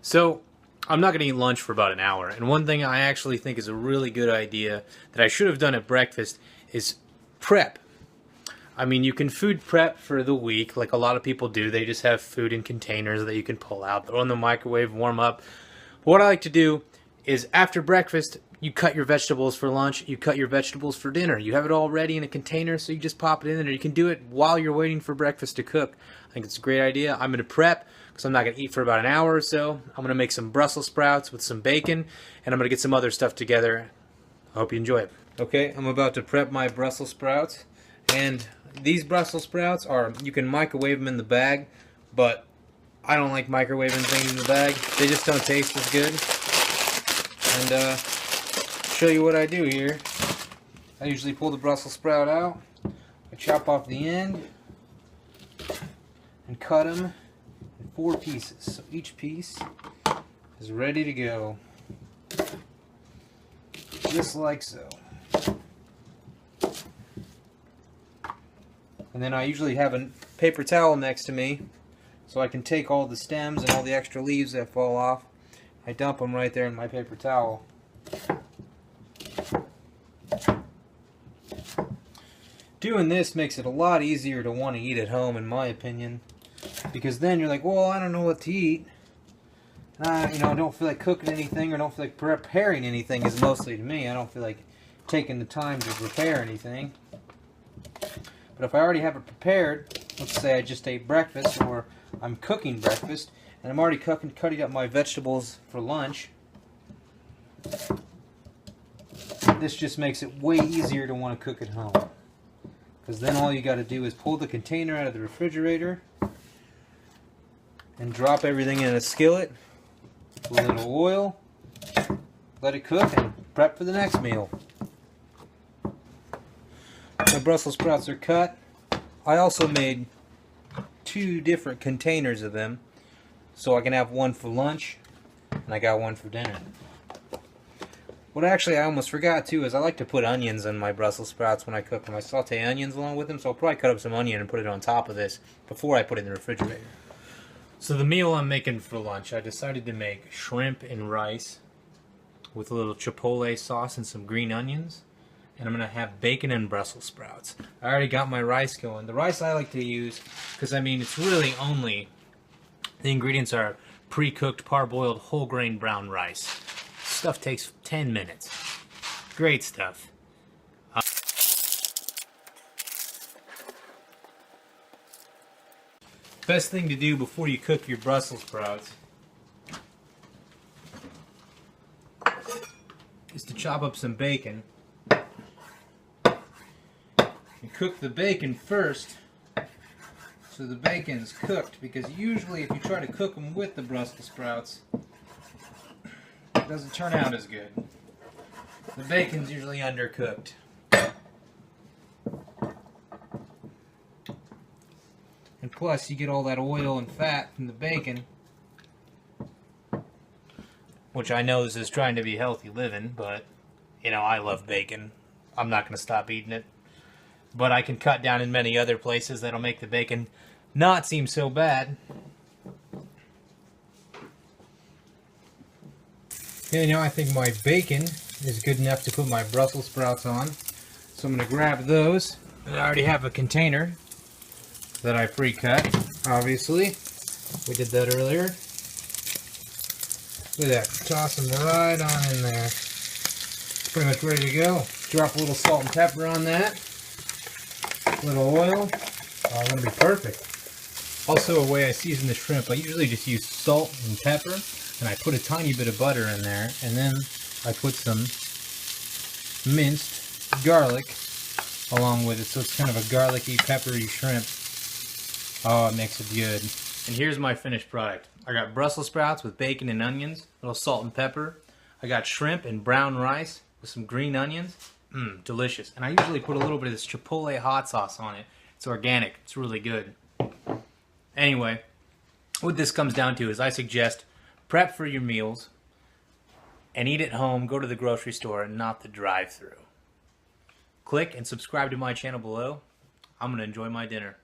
So, I'm not going to eat lunch for about an hour, and one thing I actually think is a really good idea that I should have done at breakfast is prep. I mean, you can food prep for the week like a lot of people do. They just have food in containers that you can pull out, throw in the microwave, warm up. But what I like to do is after breakfast, you cut your vegetables for lunch, you cut your vegetables for dinner. You have it all ready in a container, so you just pop it in there. You can do it while you're waiting for breakfast to cook. I think it's a great idea. I'm going to prep because I'm not going to eat for about an hour or so. I'm going to make some Brussels sprouts with some bacon, and I'm going to get some other stuff together. I hope you enjoy it. Okay, I'm about to prep my Brussels sprouts, and these Brussels sprouts are, you can microwave them in the bag, but I don't like microwaving things in the bag. They just don't taste as good. And show you what I do here. I usually pull the Brussels sprout out, I chop off the end, and cut them in 4 pieces. So each piece is ready to go. Just like so. And then I usually have a paper towel next to me so I can take all the stems and all the extra leaves that fall off. I dump them right there in my paper towel. Doing this makes it a lot easier to want to eat at home, in my opinion, because then you're like, well, I don't know what to eat. I don't feel like cooking anything or don't feel like preparing anything, is mostly to me. I don't feel like taking the time to prepare anything. But if I already have it prepared, let's say I just ate breakfast or I'm cooking breakfast and I'm already cutting up my vegetables for lunch, this just makes it way easier to want to cook at home. Because then all you got to do is pull the container out of the refrigerator and drop everything in a skillet, a little oil, let it cook, and prep for the next meal. My Brussels sprouts are cut. I also made 2 different containers of them, so I can have one for lunch and I got one for dinner. What actually I almost forgot too is I like to put onions in my Brussels sprouts when I cook them. I saute onions along with them, so I'll probably cut up some onion and put it on top of this before I put it in the refrigerator. So the meal I'm making for lunch, I decided to make shrimp and rice with a little chipotle sauce and some green onions. And I'm going to have bacon and Brussels sprouts. I already got my rice going. The rice I like to use, because I mean it's really only, the ingredients are pre-cooked, parboiled, whole grain brown rice. Stuff takes 10 minutes. Great stuff. Best thing to do before you cook your Brussels sprouts is to chop up some bacon. You cook the bacon first so the bacon's cooked, because usually if you try to cook them with the Brussels sprouts, it doesn't turn out as good. The bacon's usually undercooked. And plus you get all that oil and fat from the bacon, which I know this is trying to be healthy living, but I love bacon. I'm not going to stop eating it. But I can cut down in many other places that'll make the bacon not seem so bad. Okay, now I think my bacon is good enough to put my Brussels sprouts on. So I'm going to grab those. And I already have a container that I pre-cut, obviously. We did that earlier. Look at that. Toss them right on in there. Pretty much ready to go. Drop a little salt and pepper on that. A little oil. Oh, it's going to be perfect. Also, a way I season the shrimp, I usually just use salt and pepper, and I put a tiny bit of butter in there, and then I put some minced garlic along with it, so it's kind of a garlicky, peppery shrimp. Oh, it makes it good. And here's my finished product. I got Brussels sprouts with bacon and onions, a little salt and pepper. I got shrimp and brown rice with some green onions. Delicious. And I usually put a little bit of this chipotle hot sauce on it. It's organic. It's really good. Anyway, what this comes down to is I suggest prep for your meals and eat at home, go to the grocery store, and not the drive-thru. Click and subscribe to my channel below. I'm going to enjoy my dinner.